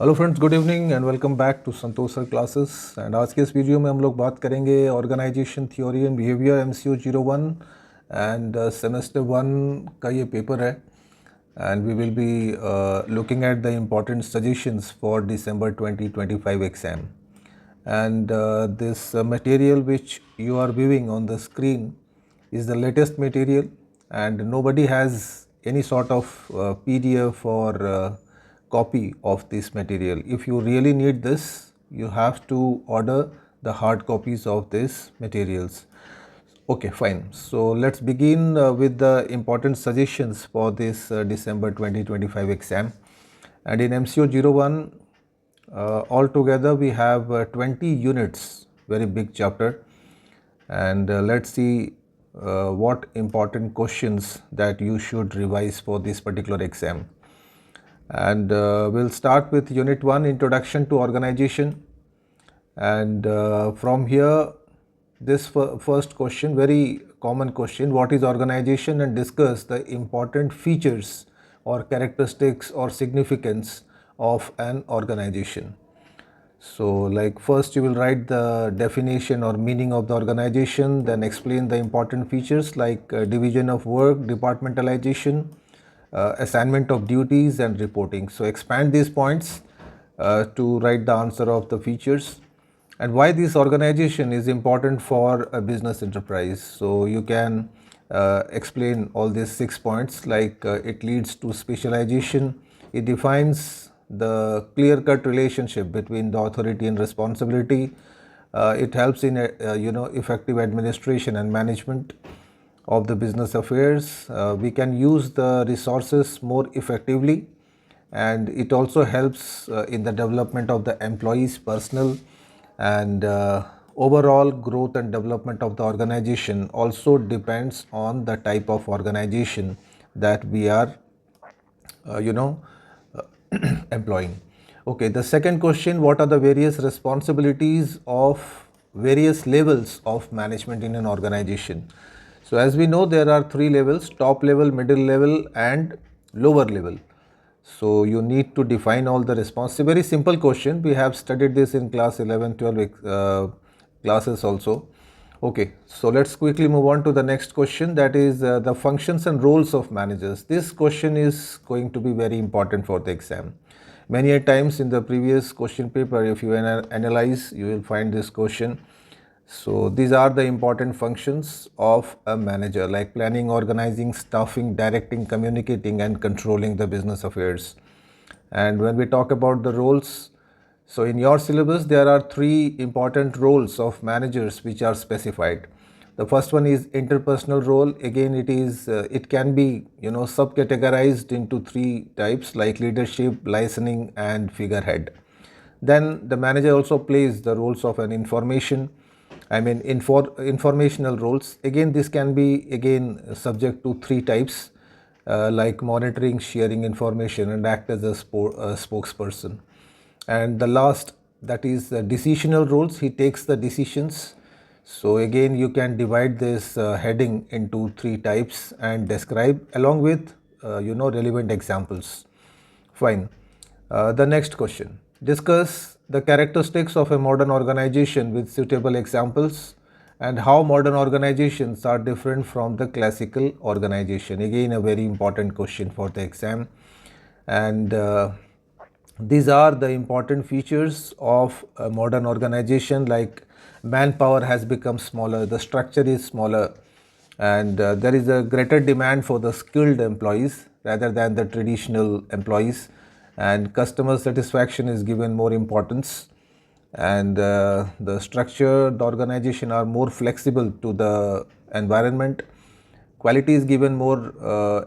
Hello friends, good evening and welcome back to Santosh sir classes. And आज के इस video में हम लोग बात करेंगे organisation theory and behaviour MCO 01 and semester 1 का ये पेपर है। And we will be looking at the important suggestions for December 2025 exam. And this material which you are viewing on the screen is the latest material, and nobody has any sort of PDF or copy of this material. If you really need this, you have to order the hard copies of these materials. Okay, fine. So let's begin with the important suggestions for this December 2025 exam. And in MCO 01, altogether we have 20 units, very big chapter. And let's see what important questions that you should revise for this particular exam. And we'll start with Unit 1, Introduction to Organization. And from here, this first question, very common question, what is organization, and discuss the important features or characteristics or significance of an organization. So like first you will write the definition or meaning of the organization, then explain the important features like division of work, departmentalization, assignment of duties and reporting. So expand these points to write the answer of the features and why this organization is important for a business enterprise. So you can explain all these 6 points like it leads to specialization, it defines the clear-cut relationship between the authority and responsibility, it helps in effective administration and management of the business affairs, we can use the resources more effectively, and it also helps in the development of the employees' personal and overall growth and development of the organization also depends on the type of organization that we are employing. Okay, the second question, what are the various responsibilities of various levels of management in an organization? So as we know, there are 3 levels: top level, middle level and lower level. So you need to define all the responsibilities. Very simple question. We have studied this in class 11, 12 classes also. Okay, so let's quickly move on to the next question, that is the functions and roles of managers. This question is going to be very important for the exam. Many a times in the previous question paper, if you analyze, you will find this question. So these are the important functions of a manager, like planning, organizing, staffing, directing, communicating and controlling the business affairs. And when we talk about the roles, so in your syllabus there are 3 important roles of managers which are specified. The first one is interpersonal role. Again, it can be subcategorized into 3 types like leadership, listening and figurehead. Then the manager also plays the roles of an informational roles. Again, this can be subject to 3 types like monitoring, sharing information and act as a spokesperson. And the last, that is decisional roles. He takes the decisions. So again, you can divide this heading into 3 types and describe along with relevant examples. Fine. The next question, discuss the characteristics of a modern organization with suitable examples and how modern organizations are different from the classical organization. Again, a very important question for the exam. And these are the important features of a modern organization, like manpower has become smaller, the structure is smaller, and there is a greater demand for the skilled employees rather than the traditional employees, and customer satisfaction is given more importance, and the structure, the organization are more flexible to the environment, quality is given more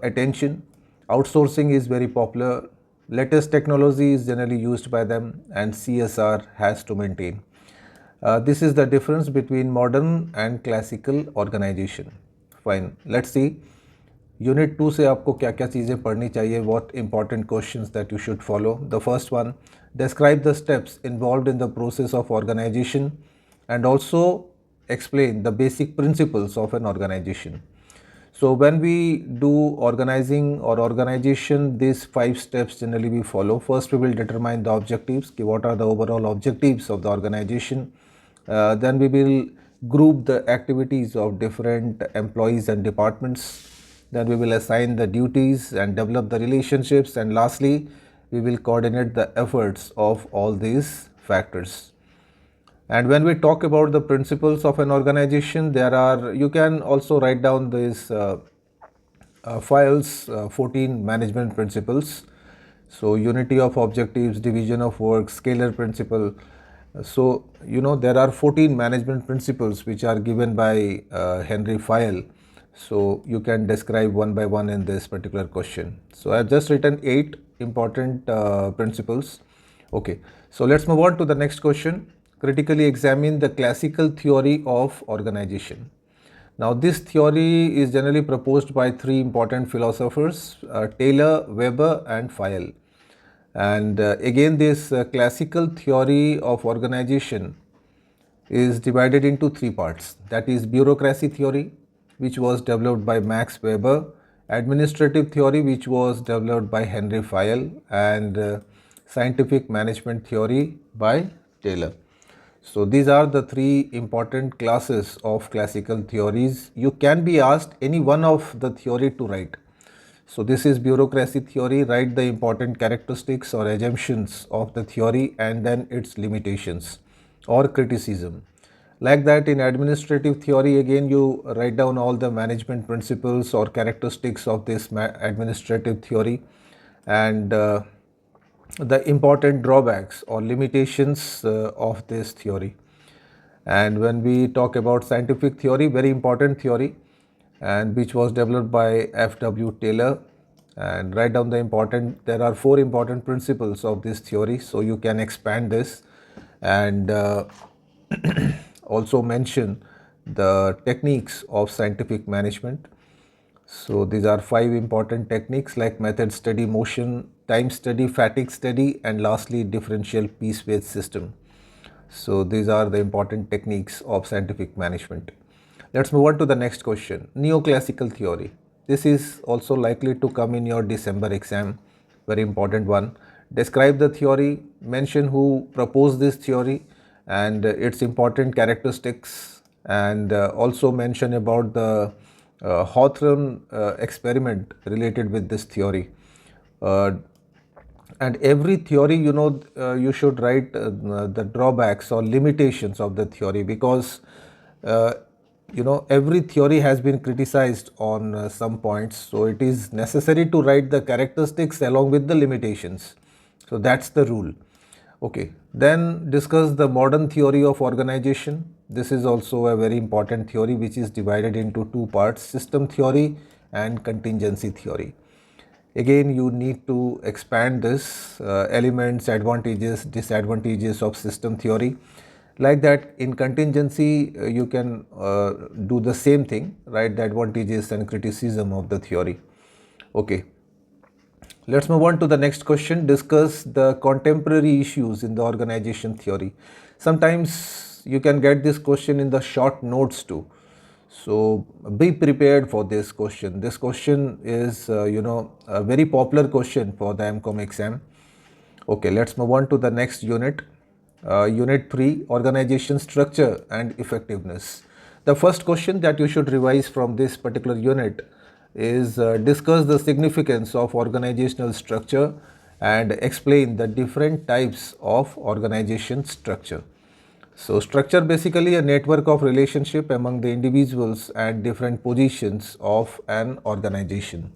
attention, outsourcing is very popular, latest technology is generally used by them, and CSR has to maintain. This is the difference between modern and classical organization. Fine, let's see Unit 2 से आपको क्या क्या चीज़ें पढ़नी चाहिए, what important questions that you should follow. The first one, describe the steps involved in the process of organization and also explain the basic principles of an organization. So when we do organizing or organization, these 5 steps generally we follow. First, we will determine the objectives. What are the overall objectives of the organization? Then we will group the activities of different employees and departments. Then we will assign the duties and develop the relationships. And lastly, we will coordinate the efforts of all these factors. And when we talk about the principles of an organization, you can also write down these files, 14 management principles. So unity of objectives, division of work, scalar principle. So, there are 14 management principles which are given by Henry Fayol. So you can describe one by one in this particular question. So I have just written 8 important principles. Okay, so let's move on to the next question. Critically examine the classical theory of organization. Now this theory is generally proposed by 3 important philosophers, Taylor, Weber and Fayol. And again, this classical theory of organization is divided into 3 parts. That is bureaucracy theory, which was developed by Max Weber, administrative theory, which was developed by Henry Fayol, and scientific management theory by Taylor. So these are the 3 important classes of classical theories. You can be asked any one of the theory to write. So this is bureaucracy theory. Write the important characteristics or assumptions of the theory and then its limitations or criticism. Like that, in administrative theory, again you write down all the management principles or characteristics of this administrative theory and the important drawbacks or limitations of this theory. And when we talk about scientific theory, very important theory, and which was developed by F.W. Taylor, and write down there are 4 important principles of this theory, so you can expand this and also mention the techniques of scientific management. So these are 5 important techniques like method study, motion, time study, fatigue study, and lastly differential piece-based system. So these are the important techniques of scientific management. Let's move on to the next question. Neoclassical theory. This is also likely to come in your December exam. Very important one. Describe the theory, mention who proposed this theory and its important characteristics, and also mention about the Hawthorne experiment related with this theory. And every theory, you should write the drawbacks or limitations of the theory, because every theory has been criticized on some points, so it is necessary to write the characteristics along with the limitations. So that's the rule. Okay, then discuss the modern theory of organization. This is also a very important theory which is divided into 2 parts, system theory and contingency theory. Again, you need to expand this elements, advantages, disadvantages of system theory. Like that, in contingency, you can do the same thing, write the advantages and criticism of the theory. Okay. Let's move on to the next question. Discuss the contemporary issues in the organization theory. Sometimes you can get this question in the short notes too. So be prepared for this question. This question is, a very popular question for the MCOM exam. Okay, let's move on to the next unit. Unit 3, organization structure and effectiveness. The first question that you should revise from this particular unit is discuss the significance of organizational structure and explain the different types of organization structure. So structure basically a network of relationship among the individuals and different positions of an organization.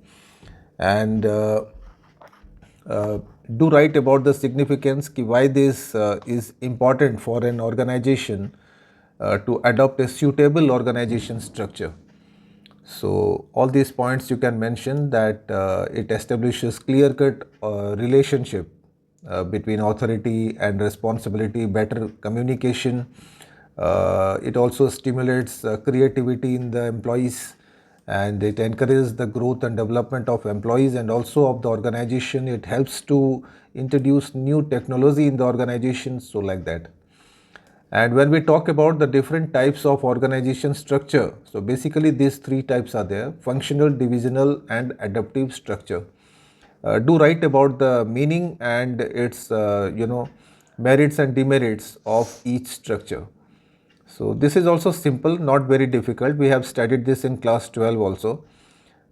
And do write about the significance, why this is important for an organization to adopt a suitable organization structure. So all these points you can mention that it establishes clear-cut relationship between authority and responsibility, better communication. It also stimulates creativity in the employees, and it encourages the growth and development of employees and also of the organization. It helps to introduce new technology in the organization, so like that. And when we talk about the different types of organization structure, so basically these three types are there: functional, divisional, and adaptive structure. Do write about the meaning and its merits and demerits of each structure. So this is also simple, not very difficult. We have studied this in class 12 also.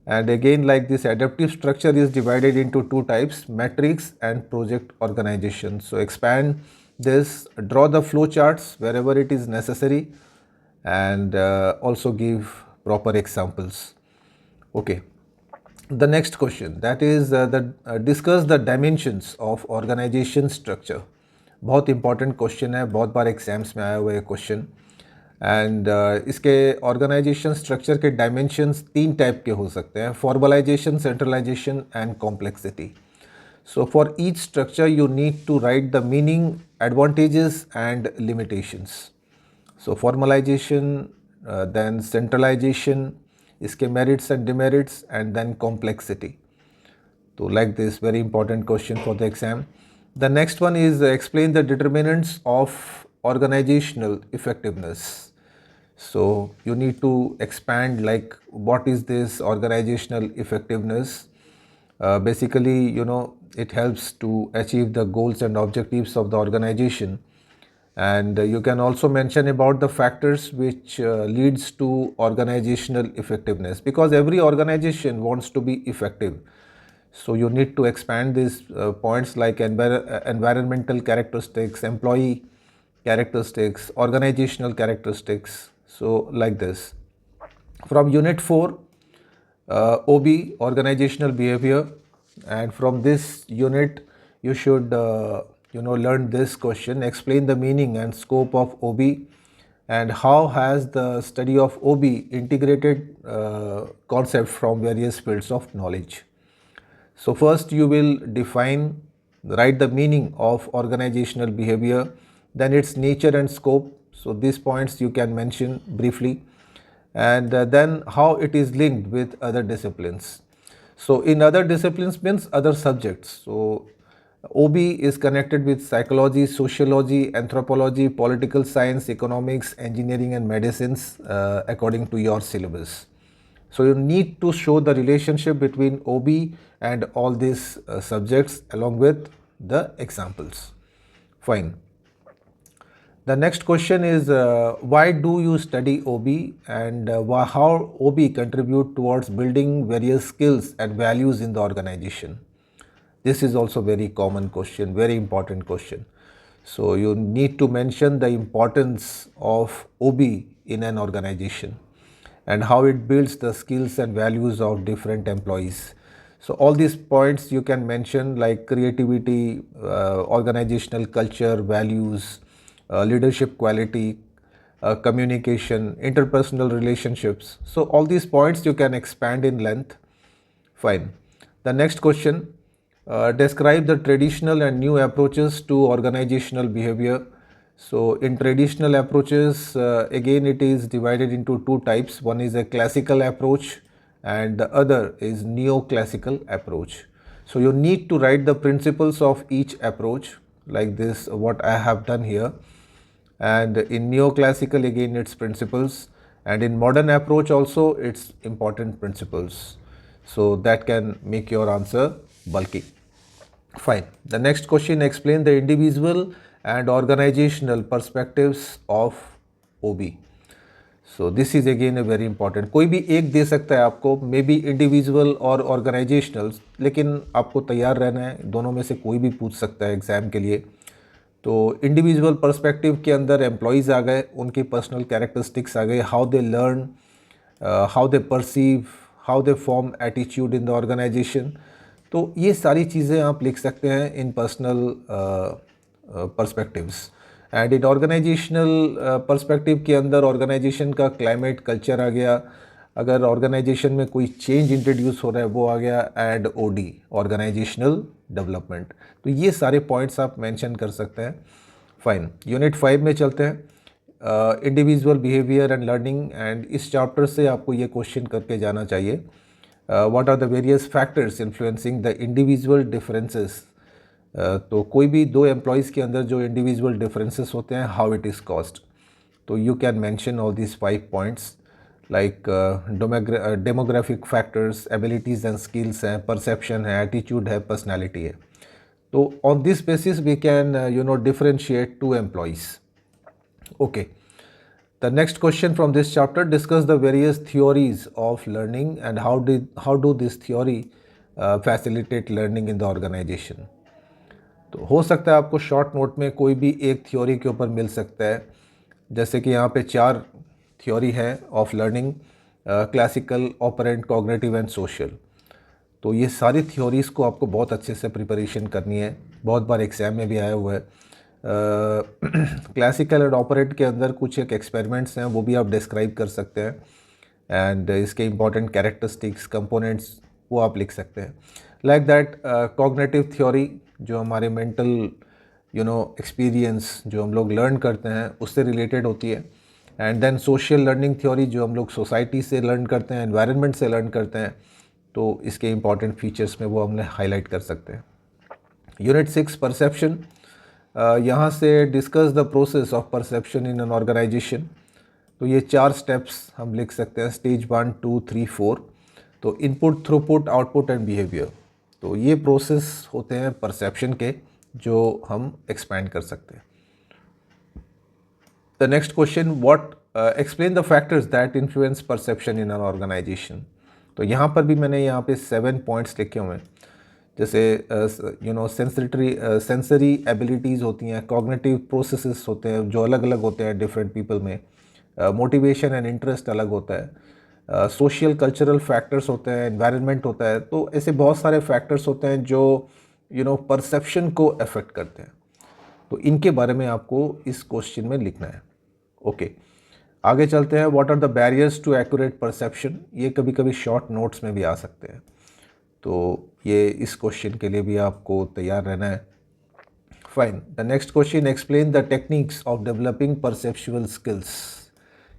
And again, like this, adaptive structure is divided into two types: matrix and project organization. So expand this, draw the flow charts wherever it is necessary, and also give proper examples. Okay. The next question, that is discuss the dimensions of organization structure. बहुत important question है, बहुत बार exams में आया हुआ है question. And इसके organisation structure के dimensions तीन टाइप के हो सकते हैं: formalisation, centralization and complexity. So for each structure you need to write the meaning, advantages and limitations. So formalization, then centralization, इसके merits and demerits, and then complexity. So like this, very important question for the exam. The next one is explain the determinants of organizational effectiveness. So you need to expand like what is this organizational effectiveness. Basically, it helps to achieve the goals and objectives of the organization. And you can also mention about the factors which leads to organizational effectiveness, because every organization wants to be effective. So you need to expand these points like environmental characteristics, employee characteristics, organizational characteristics. So like this. From unit 4, OB, organizational behavior, and from this unit you should learn this question: explain the meaning and scope of OB, and how has the study of OB integrated concepts from various fields of knowledge. So first you will write the meaning of organizational behavior, then its nature and scope. So these points you can mention briefly, and then how it is linked with other disciplines. So in other disciplines means other subjects. So OB is connected with psychology, sociology, anthropology, political science, economics, engineering and medicines according to your syllabus. So you need to show the relationship between OB and all these subjects along with the examples. Fine. The next question is why do you study OB, and how OB contribute towards building various skills and values in the organization. This is also very common question, very important question. So you need to mention the importance of OB in an organization and how it builds the skills and values of different employees. So all these points you can mention like creativity, organizational culture, values, leadership quality, communication, interpersonal relationships. So all these points you can expand in length. Fine. The next question, describe the traditional and new approaches to organizational behavior. So in traditional approaches, again it is divided into two types. One is a classical approach and the other is neoclassical approach. So you need to write the principles of each approach like this, what I have done here. And in neoclassical again its principles, and in modern approach also its important principles. So that can make your answer bulky. Fine. The next question, explain the individual and organizational perspectives of OB. So this is again a very important. कोई भी एक दे सकता है आपको, may be individual और organisational, लेकिन आपको तैयार रहना है, दोनों में से कोई भी पूछ सकता है एग्जाम के लिए. तो इंडिविजुअल पर्सपेक्टिव के अंदर एम्प्लॉयज़ आ गए, उनकी पर्सनल कैरेक्टरिस्टिक्स आ गए, how they learn, how they perceive, how they form attitude in the organisation. तो ये सारी चीज़ें आप लिख सकते हैं in personal perspectives. And in organizational perspective के अंदर ऑर्गेनाइजेशन का क्लाइमेट, कल्चर आ गया, अगर ऑर्गेनाइजेशन में कोई चेंज इंट्रोड्यूस हो रहा है वो आ गया, एंड OD, ऑर्गेनाइजेशनल डेवलपमेंट. तो ये सारे पॉइंट्स आप मेंशन कर सकते हैं. फाइन. यूनिट 5 में चलते हैं, individual behaviour and learning, and इस चैप्टर से आपको ये क्वेश्चन करके जाना चाहिए. What are the various factors influencing the individual differences तो कोई भी दो एम्प्लॉयज़ के अंदर जो इंडिविजुअल डिफरेंसेस होते हैं, हाउ इट इज़ कॉज्ड. तो you can mention all these 5 points like demographic factors, abilities and skills हैं, परसेप्शन है, एटीट्यूड है, पर्सनैलिटी है. तो on this basis we can differentiate two employees. Okay. The next question from this chapter discuss the various theories of learning and how do this theory facilitate learning in the organization. तो हो सकता है आपको short note में कोई भी एक theory के ऊपर मिल सकता है. जैसे कि यहाँ पे 4 थ्योरी है of learning: classical, operant, cognitive and social. तो ये सारी थ्योरीज़ को आपको बहुत अच्छे से प्रिपरेशन करनी है. बहुत बार एग्ज़ाम में भी आया हुआ है. क्लासिकल एंड ऑपरेंट के अंदर कुछ एक एक्सपेरिमेंट्स हैं, वो भी आप डिस्क्राइब कर सकते हैं. एंड इसके इंपॉर्टेंट कैरेक्टरिस्टिक्स, कंपोनेंट्स, वो आप लिख सकते हैं. लाइक दैट कॉग्निटिव थ्योरी जो हमारे मेंटल एक्सपीरियंस जो हम लोग लर्न करते हैं उससे रिलेटेड होती है. And then social learning theory जो हम लोग सोसाइटी से लर्न करते हैं, एनवायरनमेंट से लर्न करते हैं, तो इसके इंपॉर्टेंट फीचर्स में वो हमने हाईलाइट कर सकते हैं. यूनिट 6 परसेप्शन, यहाँ से discuss the process of perception in an organisation. तो ये 4 स्टेप्स हम लिख सकते हैं, स्टेज 1, 2, 3, 4. तो input, throughput, output and behaviour. तो ये प्रोसेस होते हैं परसेप्शन के जो हम एक्सपैंड कर सकते हैं. The next question, what explain the factors that influence perception in an organisation. तो यहाँ पर भी मैंने यहाँ पे 7 पॉइंट्स लिखे हुए हैं. जैसे सेंसरी एबिलिटीज़ होती हैं, कॉग्निटिव प्रोसेसेस होते हैं जो अलग अलग होते हैं डिफरेंट पीपल में, मोटिवेशन एंड इंटरेस्ट अलग होता है, सोशल कल्चरल फैक्टर्स होते हैं, एनवायरनमेंट होता है. तो ऐसे बहुत सारे फैक्टर्स होते हैं जो परसेप्शन को अफेक्ट करते हैं. तो इनके बारे में आपको इस क्वेश्चन में लिखना है. ओके, आगे चलते हैं. What are the barriers to accurate perception. ये कभी कभी शॉर्ट नोट्स में भी आ सकते हैं, तो ये इस क्वेश्चन के लिए भी आपको तैयार रहना है. Fine. The next question, explain the techniques of developing perceptual skills.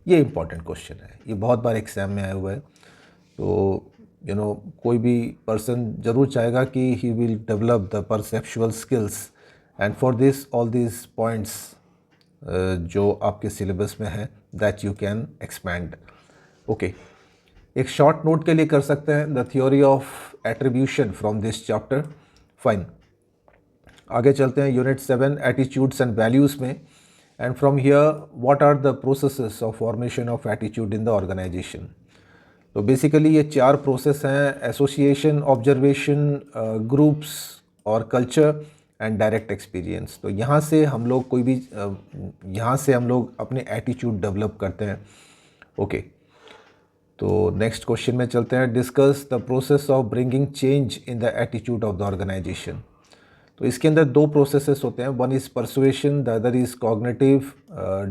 ये इंपॉर्टेंट क्वेश्चन है, ये बहुत बार एग्जाम में आया हुआ है. तो कोई भी पर्सन ज़रूर चाहेगा कि he will develop the perceptual skills, and for this all this points जो आपके सिलेबस में है that you can expand. Okay, एक शॉर्ट नोट के लिए कर सकते हैं the theory of attribution from this chapter. Fine. आगे चलते हैं यूनिट 7 एटीट्यूड्स एंड वैल्यूज़ में. And from here what are the processes of formation of attitude in the organisation. तो बेसिकली ये 4 प्रोसेस हैं: एसोसिएशन, ऑब्जर्वेशन, ग्रुप्स और culture and direct experience. तो यहाँ से हम लोग अपने एटीट्यूड डेवलप करते हैं. ओके, तो नेक्स्ट क्वेश्चन में चलते हैं. Discuss the process of bringing change in the attitude of the organisation. तो इसके अंदर 2 प्रोसेसेस होते हैं. One is persuasion, the other is cognitive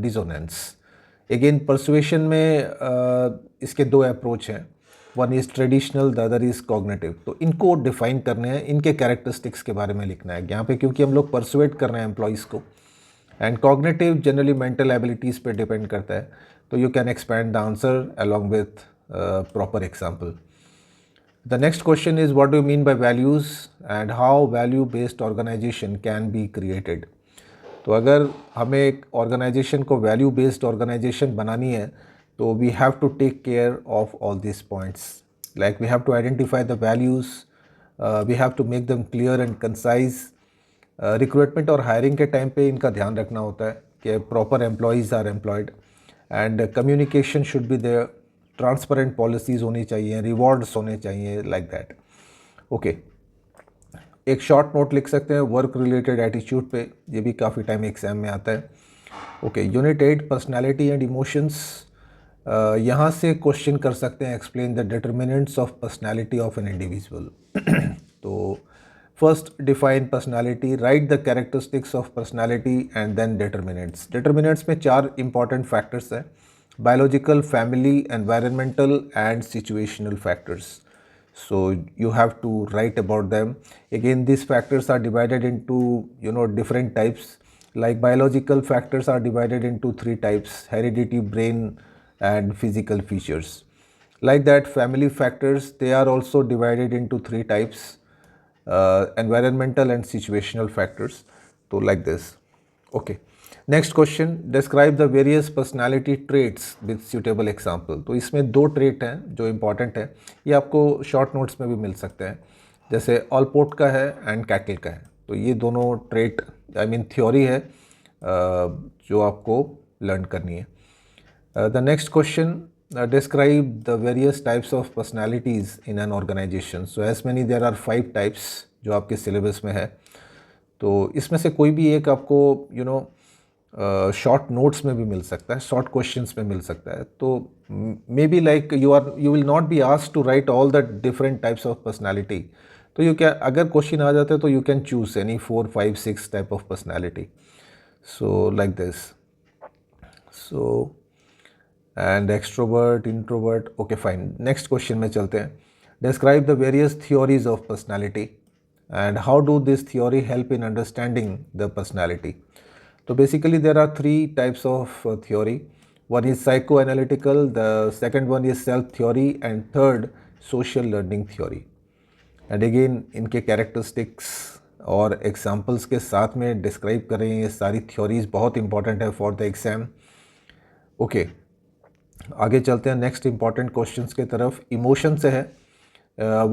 dissonance. Again persuasion में इसके 2 अप्रोच हैं. One is traditional, the other is cognitive. तो इनको डिफाइन करने हैं, इनके कैरेक्टरिस्टिक्स के बारे में लिखना है यहाँ पे, क्योंकि हम लोग परसुएट कर रहे हैं एम्प्लॉयज़ को. And cognitive generally mental abilities पे डिपेंड करता है. तो you can expand the answer along with proper example. The next question is, what do you mean by values and how value based organization can be created. तो अगर हमें एक organisation को value based organisation बनानी है तो we have to take care of all this points. Like we have to identify the values, we have to make them clear and concise. Recruitment और hiring के टाइम पे इनका ध्यान रखना होता है कि proper employees are employed, and communication should be there, transparent policies होनी चाहिए, रिवॉर्ड्स होने चाहिए, लाइक दैट. ओके, एक शॉर्ट नोट लिख सकते हैं वर्क रिलेटेड एटीट्यूड पे, ये भी काफ़ी टाइम एग्जाम में आता है. Okay, unit 8 personality and emotions. यहाँ से क्वेश्चन कर सकते हैं, explain the determinants of personality of an individual. तो first define personality, write the characteristics of personality and then determinants. Determinants में 4 इंपॉर्टेंट फैक्टर्स हैं: biological, family, environmental and situational factors. So you have to write about them. Again, these factors are divided into different types. Like biological factors are divided into 3 types: heredity, brain and physical features. Like that, family factors, they are also divided into 3 types: environmental and situational factors. तो like this. Okay. Next question, describe the various personality traits with suitable example. तो इसमें दो trait हैं जो important है, ये आपको short notes में भी मिल सकते हैं, जैसे ऑलपोर्ट का है एंड कैटल का है। तो ये दोनों ट्रेट आई मीन थ्योरी है जो आपको लर्न करनी है। The next question, describe the various types of personalities in an organisation. So as many there are 5 types जो आपके सिलेबस में है। तो इसमें से कोई भी एक आपको शॉर्ट नोट्स में भी मिल सकता है, शॉर्ट क्वेश्चंस में मिल सकता है। तो maybe like you will not be asked to write all the different types of personality. तो यू क्या अगर क्वेश्चन आ जाते हैं तो you can choose any 4, 5, 6 type of personality, so like this. So and extrovert, introvert, okay fine. Next question में चलते हैं, describe the various theories of personality and how do this theory help in understanding the personality. So basically there are 3 types of theory. One is psychoanalytical, the second one is self theory, and third social learning theory. And again इनके characteristics और examples के साथ में describe करें। ये सारी theories बहुत important है for the exam. Okay, आगे चलते हैं next important questions के तरफ। emotion से है,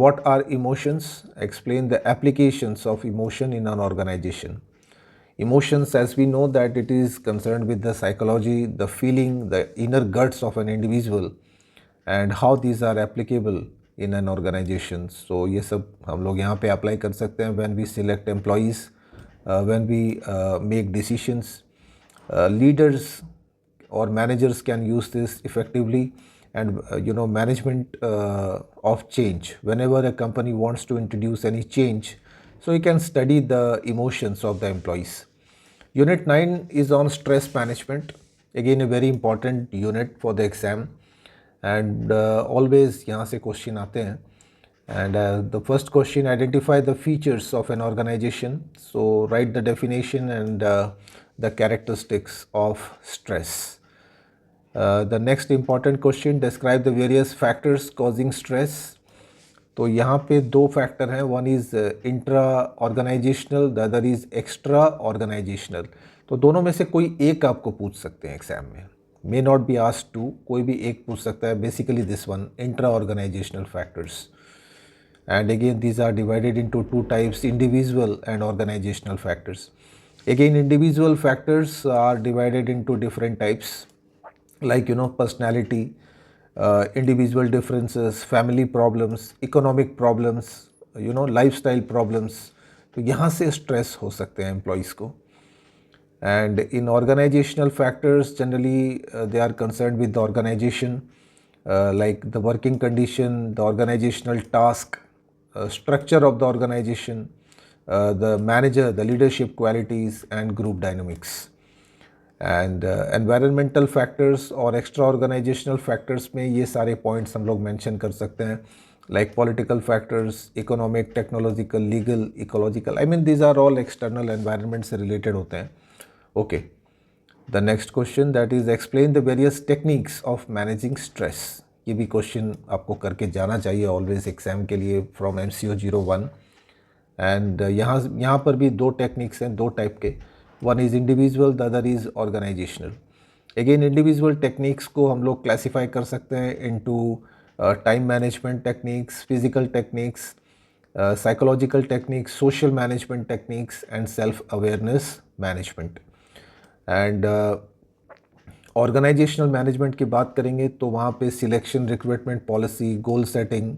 what are emotions? Explain the applications of emotion in an organization. Emotions, as we know that it is concerned with the psychology, the feeling, the inner guts of an individual and how these are applicable in an organization. So ये सब हम लोग यहाँ पे apply कर सकते हैं when we select employees, when we make decisions. Leaders or managers can use this effectively, and management of change. Whenever a company wants to introduce any change, so you can study the emotions of the employees. Unit 9 is on stress management. Again a very important unit for the exam, and always यहाँ से question आते हैं। And the first question, identify the features of an organization. So write the definition and the characteristics of stress. The next important question, describe the various factors causing stress. तो यहाँ पे 2 factor हैं, one is intra organisational, the other is extra organisational. तो दोनों में से कोई एक आपको पूछ सकते हैं एग्जाम में, may not be asked to, कोई भी एक पूछ सकता है। Basically this one, intra organisational factors. And again these are divided into 2 types, individual and organisational factors. Again individual factors are divided into different types, like personality, individual differences, family problems, economic problems, lifestyle problems. तो यहाँ से stress हो सकते हैं employees को. And in organizational factors, generally they are concerned with the organization, like the working condition, the organizational task, structure of the organization, the manager, the leadership qualities and group dynamics. And environmental factors और extra organisational factors में ये सारे points हम लोग mention कर सकते हैं, like political factors, economic, technological, legal, ecological, I mean these are all external environment से रिलेटेड होते हैं। Okay, the next question, that is explain the various techniques of managing stress. ये भी क्वेश्चन आपको करके जाना चाहिए ऑलवेज एग्जाम के लिए फ्रॉम MCO 01। एंड यहाँ पर भी 2 टेक्निक्स हैं, 2 टाइप के, one is individual, the other is organisational. Again individual techniques को हम लोग क्लासीफाई कर सकते हैं into time management techniques, physical techniques, psychological techniques, social management techniques and self awareness management. And organisational management की बात करेंगे तो वहाँ पे selection, recruitment policy, goal setting,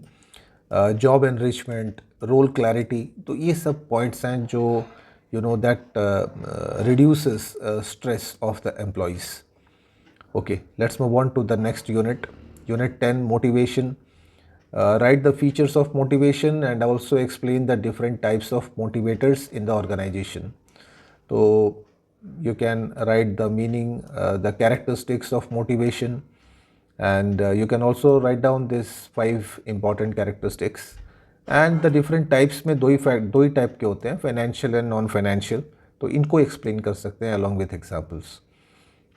job enrichment, role clarity, तो ये सब पॉइंट्स हैं जो that reduces stress of the employees. Okay, let's move on to the next unit. Unit 10, motivation. Write the features of motivation and also explain the different types of motivators in the organization. So you can write the meaning, the characteristics of motivation, and you can also write down these 5 important characteristics. And the different types में दो ही type के होते हैं, financial and non financial, तो इनको explain कर सकते हैं along with examples.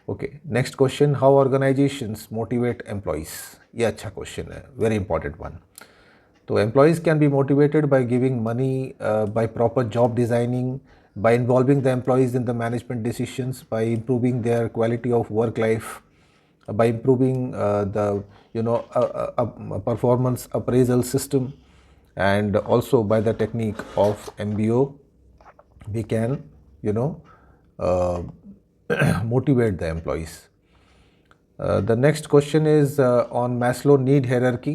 Okay, next question, how organisations motivate employees. ये अच्छा क्वेश्चन है, वेरी इंपॉर्टेंट वन। तो employees can be motivated by giving money, by proper job designing, by involving the employees in the management decisions, by improving their quality of work life, by improving the performance appraisal system, and also by the technique of MBO, we can uh, motivate the employees. The next question is on Maslow need hierarchy.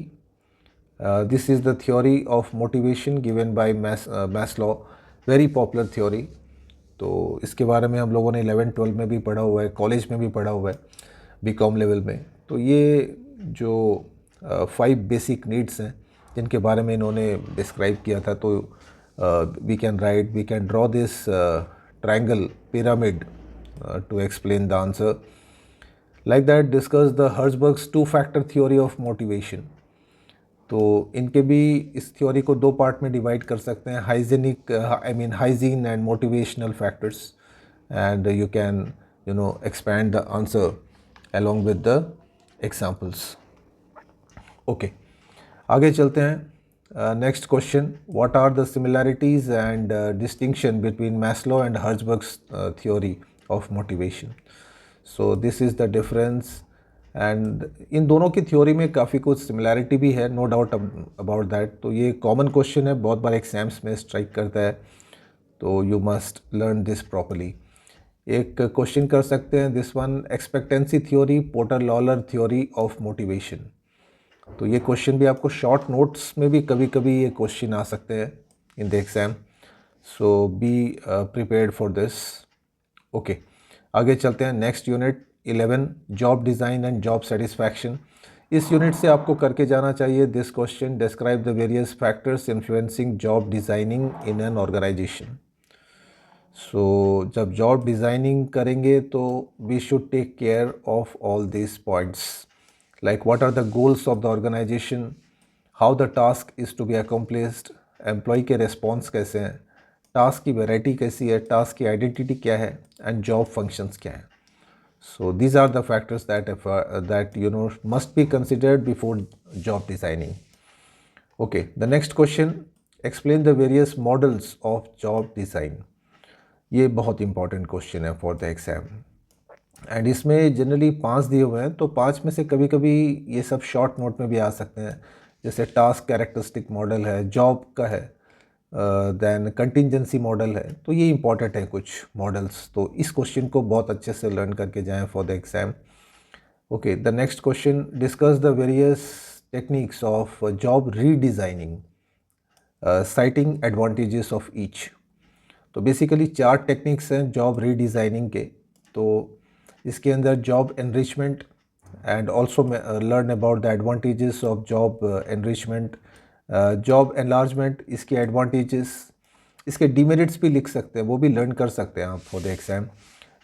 This is the theory of motivation given by Maslow, very popular theory. तो इसके बारे में हम लोगों ने 11-12 में भी पढ़ा हुआ है, कॉलेज में भी पढ़ा हुआ है, बीकॉम लेवल में. तो ये जो 5 बेसिक नीड्स हैं जिनके बारे में इन्होंने डिस्क्राइब किया था, तो we can draw this triangle pyramid to explain the answer. Like that discuss the Herzberg's 2 factor theory of motivation. तो इनके भी इस थ्योरी को 2 पार्ट में डिवाइड कर सकते हैं, hygiene and motivational factors, and you can expand the answer along with the examples. Okay, आगे चलते हैं. Next question, what are the similarities and distinction between Maslow and Herzberg's theory of motivation. So this is the difference, and इन दोनों की theory में काफ़ी कुछ similarity भी है, नो डाउट अबाउट दैट. तो ये कॉमन क्वेश्चन है, बहुत बार एग्जाम्स में स्ट्राइक करता है, तो you must learn this properly. एक क्वेश्चन कर सकते हैं, this one, expectancy theory, porter Lawler theory of motivation. तो ये क्वेश्चन भी आपको शॉर्ट नोट्स में भी कभी कभी ये क्वेश्चन आ सकते हैं in the exam, so be prepared for this. Okay, आगे चलते हैं. Next unit 11, job design and job satisfaction. इस यूनिट से आपको करके जाना चाहिए this question, describe the various factors influencing job designing in an organisation. So जब जॉब डिज़ाइनिंग करेंगे तो we should take care of all this points, like what are the goals of the organization, how the task is to be accomplished, employ के response कैसे हैं, task की variety कैसी है, task की आइडेंटिटी क्या है, एंड जॉब फंक्शंस क्या हैं. So these are the factors that must be considered before job designing. Okay, the next question, explain the various models of job design. ये बहुत इंपॉर्टेंट क्वेश्चन है फॉर द एग्ज़ाम, एंड इसमें generally 5 दिए हुए हैं, तो 5 में से कभी कभी ये सब शॉर्ट नोट में भी आ सकते हैं, जैसे टास्क कैरेक्टरिस्टिक मॉडल है, जॉब का है, देन कंटिंजेंसी मॉडल है. तो ये इंपॉर्टेंट है कुछ मॉडल्स, तो इस क्वेश्चन को बहुत अच्छे से लर्न करके जाएं for the exam. Okay, the next question, discuss the various techniques of job redesigning, citing advantages of each. तो बेसिकली 4 टेक्निक्स हैं जॉब रीडिज़ाइनिंग के. तो इसके अंदर job enrichment, and also learn about the advantages of job enrichment, job enlargement, इसके advantages, इसके demerits भी लिख सकते हैं, वो भी लर्न कर सकते हैं आप for the exam.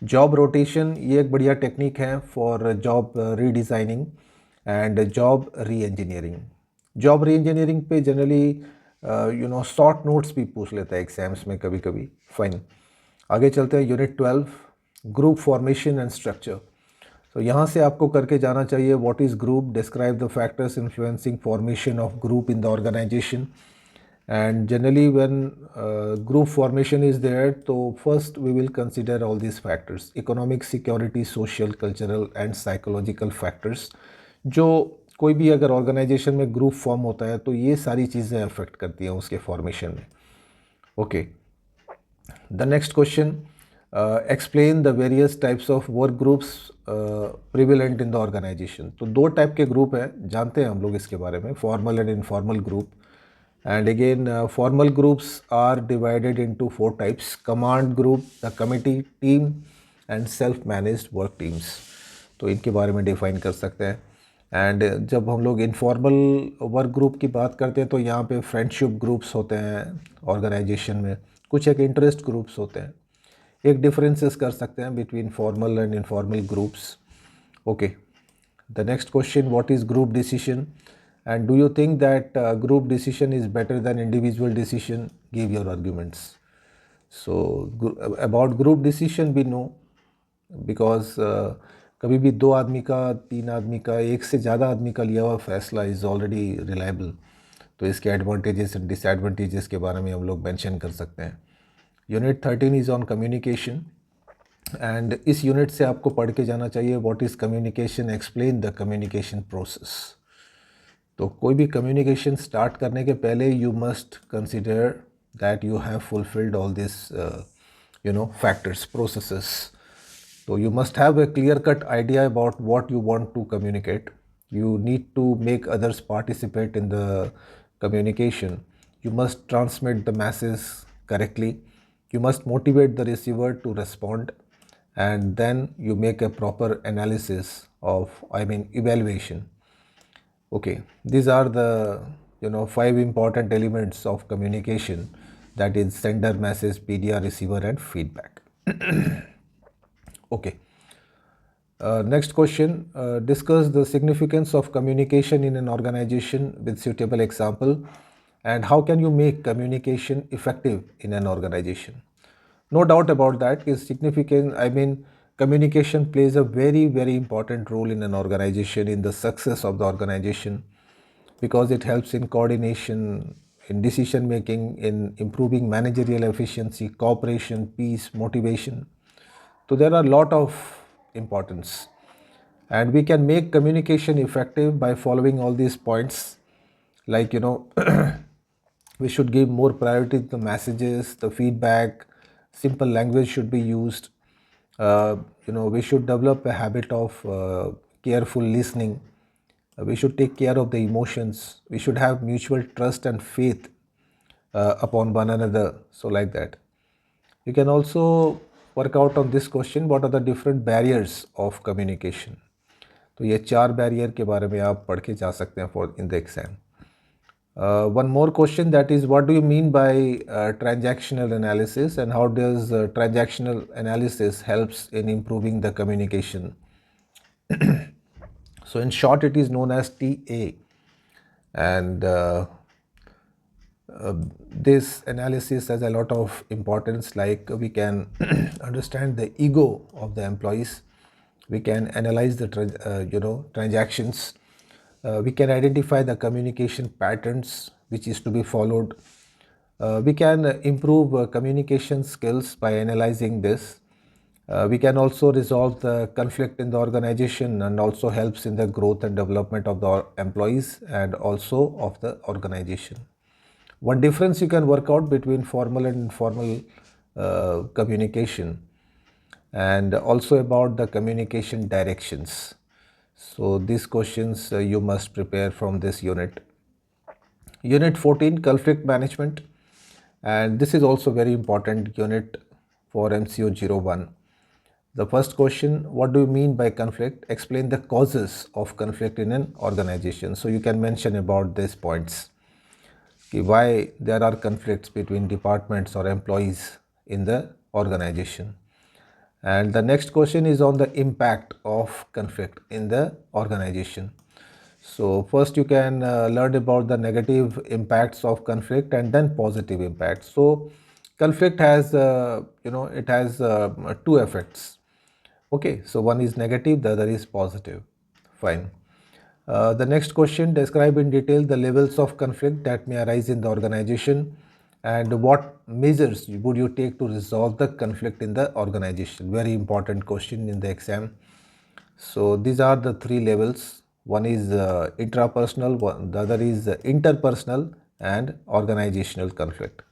Job rotation, ये एक बढ़िया टेक्निक है for job redesigning, and job re engineering. Job re engineering पे जनरली शॉर्ट नोट्स भी पूछ लेता है एग्जाम्स में कभी कभी. फाइन, आगे चलते हैं. Unit 12, group formation and structure. तो यहाँ से आपको करके जाना चाहिए, what is group, describe the factors influencing formation of group in the organization. And generally when group formation is there, तो first we will consider all this factors, economic, security, social, cultural and psychological factors. जो कोई भी अगर organisation में group form होता है तो ये सारी चीज़ें अफेक्ट करती हैं उसके फॉर्मेशन में. Okay, the next question, explain the various types of work groups prevalent in the organisation. तो 2 टाइप के ग्रुप हैं, जानते हैं हम लोग इसके बारे में, formal and informal group. And again formal groups are divided into 4 types, command group, the committee, team and self managed work teams. तो इनके बारे में डिफाइन कर सकते हैं. एंड जब हम लोग इनफॉर्मल वर्क ग्रुप की बात करते हैं तो यहाँ पे फ्रेंडशिप ग्रुप्स होते हैं ऑर्गेनाइजेशन में, कुछ एक इंटरेस्ट ग्रुप्स होते हैं. एक डिफरेंसेस कर सकते हैं between formal and informal groups. Okay, the next question, what is group decision, and do you think that group decision is better than individual decision, give your arguments. So about group decision we know, because कभी भी 2 आदमी का, 3 आदमी का, एक से ज़्यादा आदमी का लिया हुआ फैसला इज़ ऑलरेडी रिलायबल. तो इसके एडवांटेजेस एंड डिसएडवांटेजेस के बारे में हम लोग मेंशन कर सकते हैं। Unit 13 is on communication and इस यूनिट से आपको पढ़ के जाना चाहिए what is communication, explain the communication process. तो कोई भी कम्युनिकेशन स्टार्ट करने के पहले you must consider that you have fulfilled all this factors, processes. So you must have a clear-cut idea about what you want to communicate. You need to make others participate in the communication. You must transmit the masses correctly. You must motivate the receiver to respond, and then you make a proper analysis of, evaluation. Okay, these are the 5 important elements of communication, that is sender, message, PDR, receiver, and feedback. Okay. Next question, discuss the significance of communication in an organization with suitable example, and how can you make communication effective in an organization. No doubt about that is significant. Communication plays a very, very important role in an organization, in the success of the organization, because it helps in coordination, in decision making, in improving managerial efficiency, cooperation, peace, motivation. So there are a lot of importance, and we can make communication effective by following all these points. Like we should give more priority to the messages, the feedback, simple language should be used. We should develop a habit of careful listening. We should take care of the emotions. We should have mutual trust and faith upon one another. So like that. You can also work out on this question, what are the different barriers of communication. तो ये 4 barrier के बारे में आप पढ़ के जा सकते हैं for in the exam. One more question, that is, what do you mean by transactional analysis, and how does transactional analysis helps in improving the communication. So in short, it is known as TA, and this analysis has a lot of importance. Like we can understand the ego of the employees, we can analyze the transactions, we can identify the communication patterns which is to be followed, we can improve communication skills by analyzing this. We can also resolve the conflict in the organization, and also helps in the growth and development of the employees and also of the organization. One difference you can work out between formal and informal communication, and also about the communication directions. So these questions you must prepare from this unit. Unit 14, conflict management, and this is also very important unit for MCO01. The first question, what do you mean by conflict? Explain the causes of conflict in an organization. So you can mention about these points. Why there are conflicts between departments or employees in the organization. And the next question is on the impact of conflict in the organization. So first you can learn about the negative impacts of conflict and then positive impacts. So conflict has it has 2 effects. Okay, so one is negative, the other is positive. Fine. The next question, describe in detail the levels of conflict that may arise in the organization, and what measures would you take to resolve the conflict in the organization. Very important question in the exam. So these are the 3 levels. One is intrapersonal, the other is interpersonal and organizational conflict.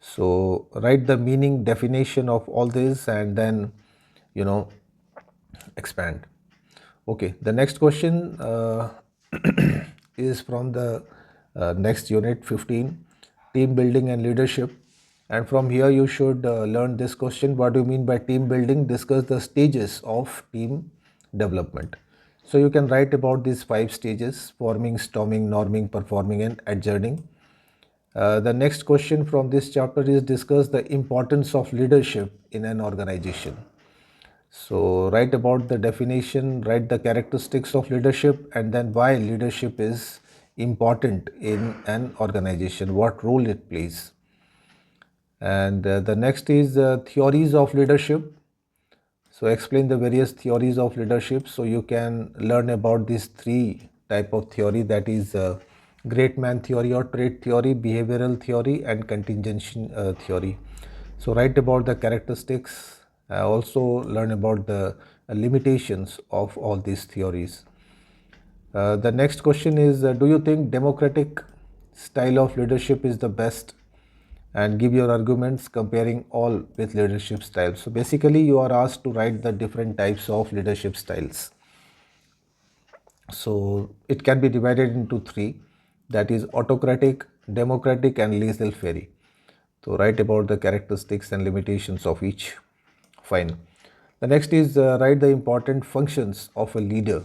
So write the meaning, definition of all this, and then expand. Okay, the next question is from the next unit 15, team building and leadership. And from here you should learn this question, what do you mean by team building? Discuss the stages of team development. So you can write about these 5 stages: forming, storming, norming, performing, and adjourning. The next question from this chapter is, discuss the importance of leadership in an organization. So write about the definition, write the characteristics of leadership, and then why leadership is important in an organization, what role it plays. And the next is theories of leadership. So explain the various theories of leadership. So you can learn about these 3 type of theory, that is great man theory or trait theory, behavioral theory, and contingency theory. So write about the characteristics, also learn about the limitations of all these theories. The next question is, do you think democratic style of leadership is the best? And give your arguments comparing all with leadership styles. So basically you are asked to write the different types of leadership styles. So it can be divided into three, that is autocratic, democratic, and laissez-faire. So write about the characteristics and limitations of each. Fine. The next is write the important functions of a leader.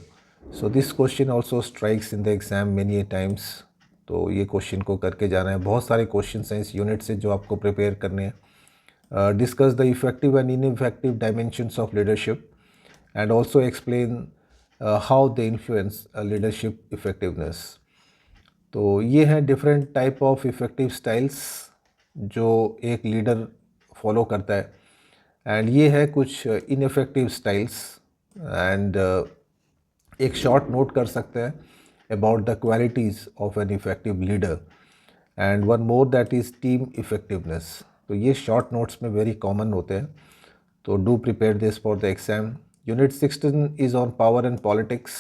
So this question also strikes in the exam many a times. तो ये question को करके जाना है. बहुत सारे questions हैं इस यूनिट से जो आपको प्रिपेयर करने हैं. Discuss the effective and ineffective dimensions of leadership and also explain how they influence leadership effectiveness. तो ये हैं different type of effective styles जो एक लीडर फॉलो करता है. एंड ये है कुछ इनइफेक्टिव स्टाइल्स. एंड एक शॉर्ट नोट कर सकते हैं about the qualities of an effective leader, and one more, that is team effectiveness. तो ये short notes में very common होते हैं. तो do prepare this for the exam. Unit 16 is on power and politics.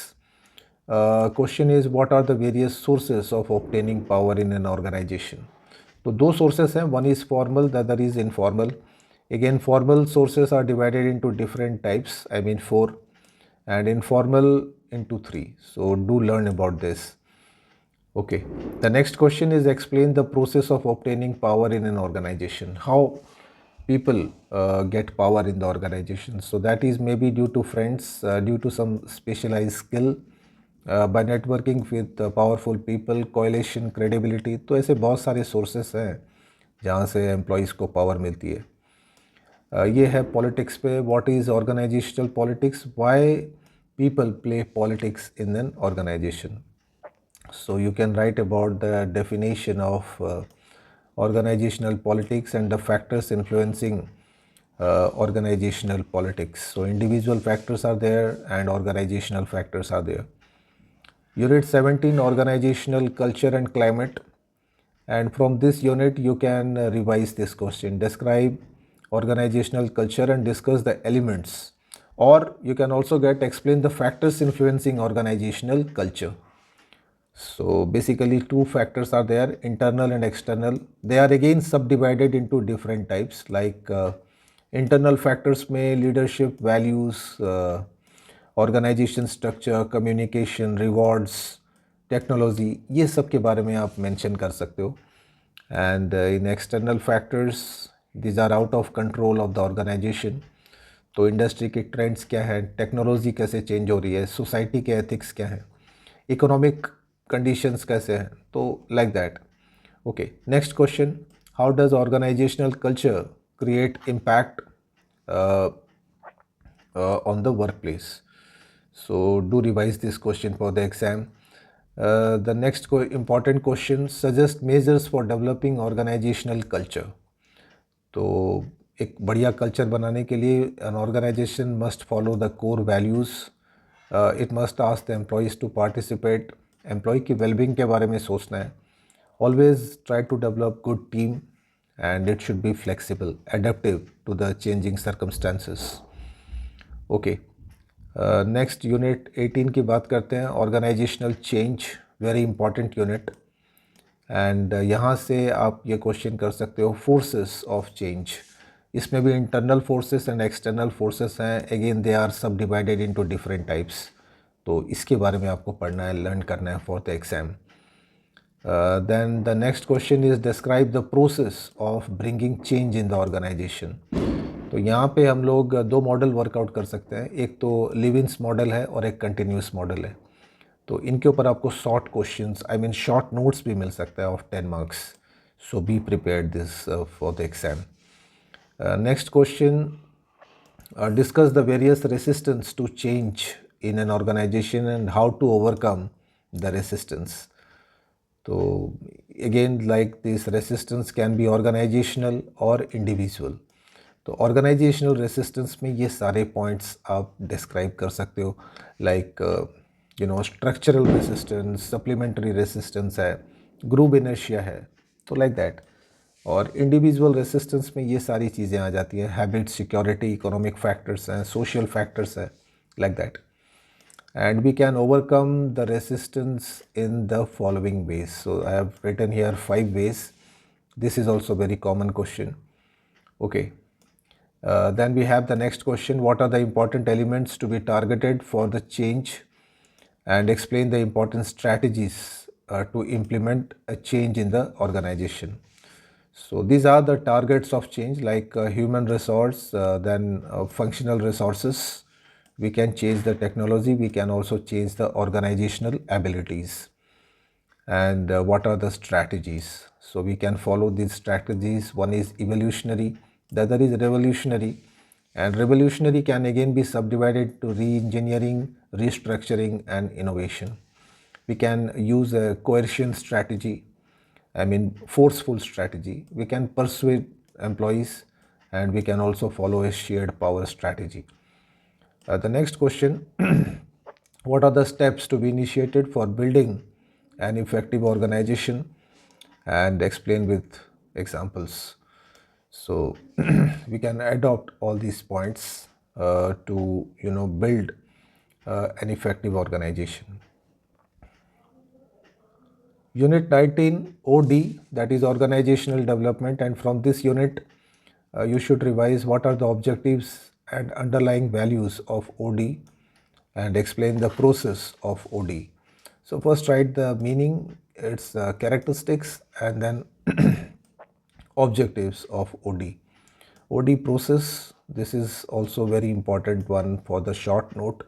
Question is, what are the various sources of obtaining power in an organization? तो दो sources हैं, one is formal, the other is informal. Again, formal sources are divided into different types, I mean 4, and informal into 3. So do learn about this. Okay, the next question is, explain the process of obtaining power in an organization. How people get power in the organization. So that is maybe due to friends, due to some specialized skill, by networking with powerful people, coalition, credibility. तो ऐसे बहुत सारे sources हैं जहाँ से employees को power मिलती है. ये है politics पे. What is organizational politics? Why people play politics in an organization? So you can write about the definition of organizational politics and the factors influencing organizational politics. So individual factors are there and organizational factors are there. Unit 17, organizational culture and climate. And from this unit you can revise this question. Describe organizational culture and discuss the elements. Or you can also get, explain the factors influencing organizational culture. So basically two factors are there, internal and external. They are again subdivided into different types, like internal factors में leadership, values, organization structure, communication, rewards, technology, ये सब के बारे में आप mention कर सकते हो. And in external factors, these are out of control of the organization. तो इंडस्ट्री के ट्रेंड्स क्या है, टेक्नोलॉजी कैसे चेंज हो रही है, सोसाइटी के एथिक्स क्या हैं, इकोनॉमिक कंडीशंस कैसे हैं, तो like that. Okay, next question, how does organisational culture create impact on the workplace? So do revise this question for the exam. The next important question, suggest measures for developing organizational culture. तो एक बढ़िया culture बनाने के लिए an organization must follow the core values. It must ask the employees to participate. Employee की wellbeing के बारे में सोचना है. Always try to develop good team and it should be flexible, adaptive to the changing circumstances. Okay. Next unit 18 की बात करते हैं, organisational change, very important unit. And यहाँ से आप ये क्वेश्चन कर सकते हो, फोर्सेस ऑफ चेंज. इसमें भी internal forces and external forces हैं. अगेन दे आर सब डिवाइडेड इनटू डिफरेंट टाइप्स. तो इसके बारे में आपको पढ़ना है, लर्न करना है for the exam. Then the next question is, describe the process of bringing change in the organisation. तो यहाँ पे हम लोग दो मॉडल वर्कआउट कर सकते हैं. एक तो लिविंस मॉडल है और एक कंटिन्यूस मॉडल है. तो इनके ऊपर आपको short questions, I mean short notes भी मिल सकता है of 10 marks. So be prepared this for the exam. Next question, discuss the various resistance to change in an organization and how to overcome the resistance. So again, like this resistance can be organizational or individual. तो organizational resistance में ये सारे points आप describe कर सकते हो, like structural resistance, supplementary resistance है, groove inertia है, तो लाइक दैट। और इंडिविजुअल रेसिस्टेंस में ये सारी चीज़ें आ जाती हैं, हैबिट, सिक्योरिटी, इकोनॉमिक फैक्टर्स हैं, सोशल फैक्टर्स हैं, like that. And we can overcome the resistance in the following ways. So I have written here 5 ways. This is also very common question. Okay. Then we have the next question: what are the important elements to be targeted for the change, and explain the important strategies to implement a change in the organization. So these are the targets of change, like human resource, then functional resources. We can change the technology, we can also change the organizational abilities. And what are the strategies? So we can follow these strategies. One is evolutionary, the other is revolutionary. And revolutionary can again be subdivided to re-engineering, restructuring, and innovation. We can use a coercion strategy, forceful strategy. We can persuade employees, and we can also follow a shared power strategy. The next question: what are the steps to be initiated for building an effective organization, and explain with examples. So we can adopt all these points to build an effective organization. Unit 19 OD, that is organizational development, and from this unit you should revise what are the objectives and underlying values of OD, and explain the process of OD. So first write the meaning, its characteristics, and then objectives of OD. OD process, this is also very important one for the short note.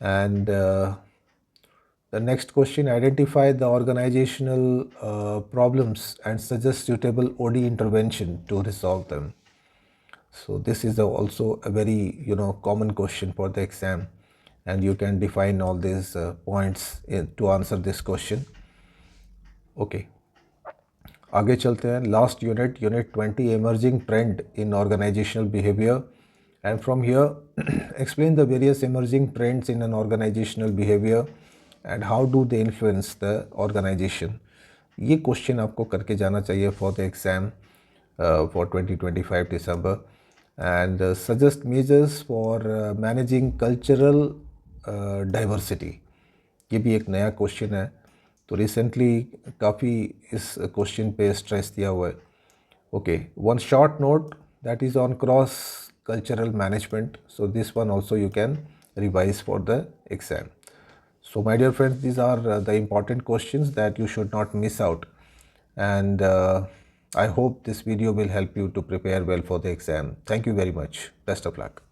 And the next question: identify the organizational problems and suggest suitable OD intervention to resolve them. So this is also a very common question for the exam, and you can define all these points to answer this question. Okay, आगे चलते हैं. Last unit, unit 20, emerging trend in organizational behavior. And from here explain the various emerging trends in an organizational behavior and how do they influence the organization. ये question आपको करके जाना चाहिए for the exam for 2025 December. And suggest measures for managing cultural diversity. ये भी एक नया question है, तो रिसेंटली काफ़ी इस क्वेश्चन पे स्ट्रेस दिया हुआ है. Okay, one short note that is on cross cultural management. So this one also you can revise for the exam. So my dear friends, these are the important questions that you should not miss out, and I hope this video will help you to prepare well for the exam. Thank you very much. Best of luck.